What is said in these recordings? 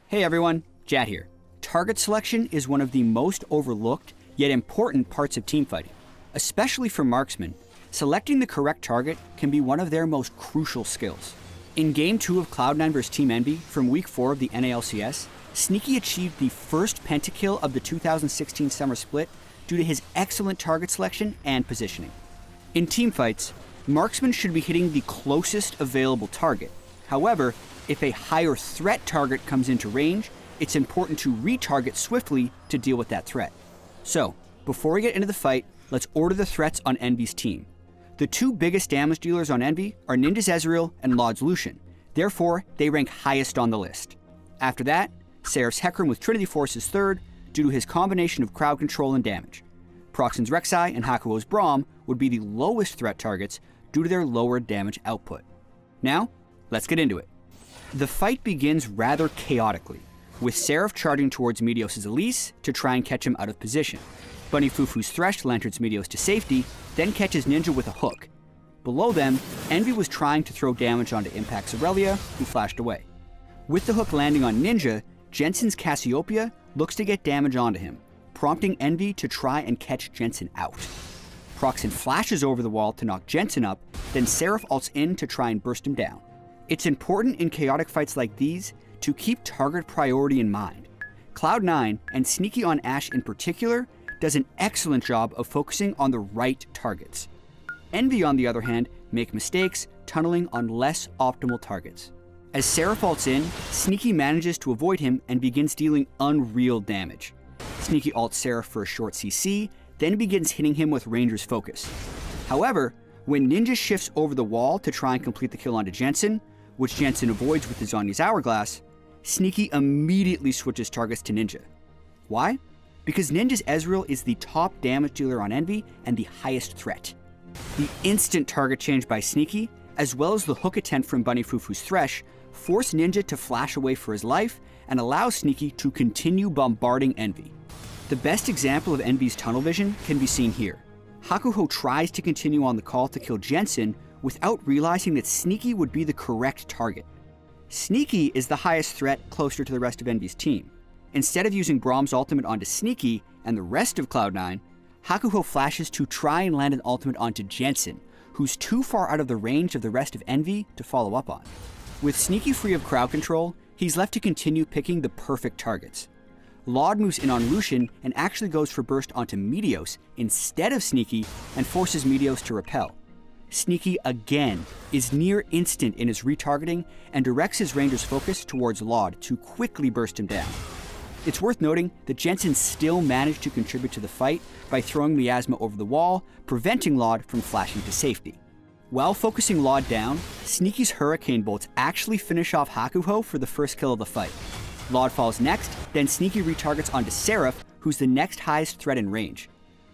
Hey everyone, Jad here. Target selection is one of the most overlooked yet important parts of teamfighting. Especially for marksmen, selecting the correct target can be one of their most crucial skills. In Game 2 of Cloud9 vs Team Envy from Week 4 of the NALCS, Sneaky achieved the first pentakill of the 2016 Summer Split due to his excellent target selection and positioning. In teamfights, marksmen should be hitting the closest available target. However, if a higher threat target comes into range, it's important to retarget swiftly to deal with that threat. So, before we get into the fight, let's order the threats on Envy's team. The two biggest damage dealers on Envy are Ninja's Ezreal and Lod's Lucian. Therefore, they rank highest on the list. After that, Seraph's Hecarim with Trinity Force is third due to his combination of crowd control and damage. Proxen's Rek'Sai and Hakuho's Braum would be the lowest threat targets due to their lower damage output. Now, let's get into it. The fight begins rather chaotically, with Seraph charging towards Meteos' Elise to try and catch him out of position. Bunny Fufu's Thresh lanterns Meteos to safety, then catches Ninja with a hook. Below them, Envy was trying to throw damage onto Impact's Aurelia, who flashed away. With the hook landing on Ninja, Jensen's Cassiopeia looks to get damage onto him, prompting Envy to try and catch Jensen out. Proxen flashes over the wall to knock Jensen up, then Seraph ults in to try and burst him down. It's important in chaotic fights like these to keep target priority in mind. Cloud9, and Sneaky on Ashe in particular, does an excellent job of focusing on the right targets. Envy, on the other hand, make mistakes, tunneling on less optimal targets. As Seraph ults in, Sneaky manages to avoid him and begins dealing unreal damage. Sneaky ults Seraph for a short CC, then begins hitting him with Ranger's Focus. However, when Ninja shifts over the wall to try and complete the kill onto Jensen, which Jensen avoids with his Zhonya's Hourglass, Sneaky immediately switches targets to Ninja. Why? Because Ninja's Ezreal is the top damage dealer on Envy and the highest threat. The instant target change by Sneaky, as well as the hook attempt from Bunny Fufu's Thresh, force Ninja to flash away for his life and allow Sneaky to continue bombarding Envy. The best example of Envy's tunnel vision can be seen here. Hakuho tries to continue on the call to kill Jensen without realizing that Sneaky would be the correct target. Sneaky is the highest threat closer to the rest of Envy's team. Instead of using Braum's ultimate onto Sneaky and the rest of Cloud9, Hakuho flashes to try and land an ultimate onto Jensen, who's too far out of the range of the rest of Envy to follow up on. With Sneaky free of crowd control, he's left to continue picking the perfect targets. Lod moves in on Lucian and actually goes for burst onto Meteos instead of Sneaky and forces Meteos to repel. Sneaky again is near instant in his retargeting and directs his Ranger's Focus towards Lod to quickly burst him down. It's worth noting that Jensen still managed to contribute to the fight by throwing Miasma over the wall, preventing Lod from flashing to safety. While focusing Lod down, Sneaky's Hurricane Bolts actually finish off Hakuho for the first kill of the fight. Lod falls next, then Sneaky retargets onto Seraph, who's the next highest threat in range.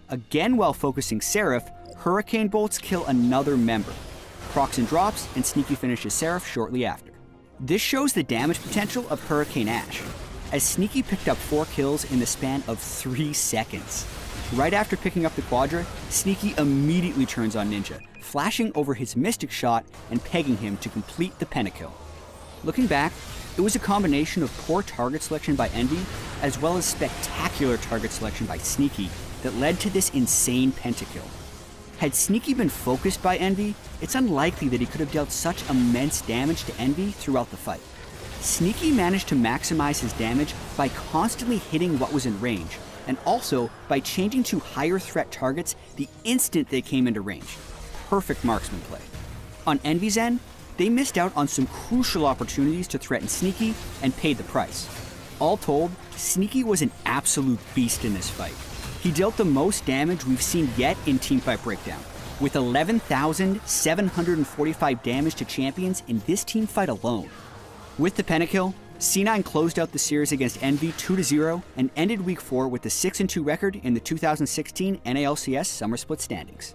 Again, while focusing Seraph, Hurricane Bolts kill another member. Proxen drops, and Sneaky finishes Seraph shortly after. This shows the damage potential of Hurricane Ashe, as Sneaky picked up 4 kills in the span of 3 seconds. Right after picking up the Quadra, Sneaky immediately turns on Ninja, flashing over his Mystic Shot and pegging him to complete the pentakill. Looking back, it was a combination of poor target selection by Envy, as well as spectacular target selection by Sneaky, that led to this insane pentakill. Had Sneaky been focused by Envy, it's unlikely that he could have dealt such immense damage to Envy throughout the fight. Sneaky managed to maximize his damage by constantly hitting what was in range, and also by changing to higher threat targets the instant they came into range. Perfect marksman play. On Envy's end, they missed out on some crucial opportunities to threaten Sneaky and paid the price. All told, Sneaky was an absolute beast in this fight. He dealt the most damage we've seen yet in Teamfight Breakdown, with 11,745 damage to champions in this teamfight alone. With the pentakill, C9 closed out the series against Envy 2-0 and ended Week 4 with a 6-2 record in the 2016 NALCS Summer Split standings.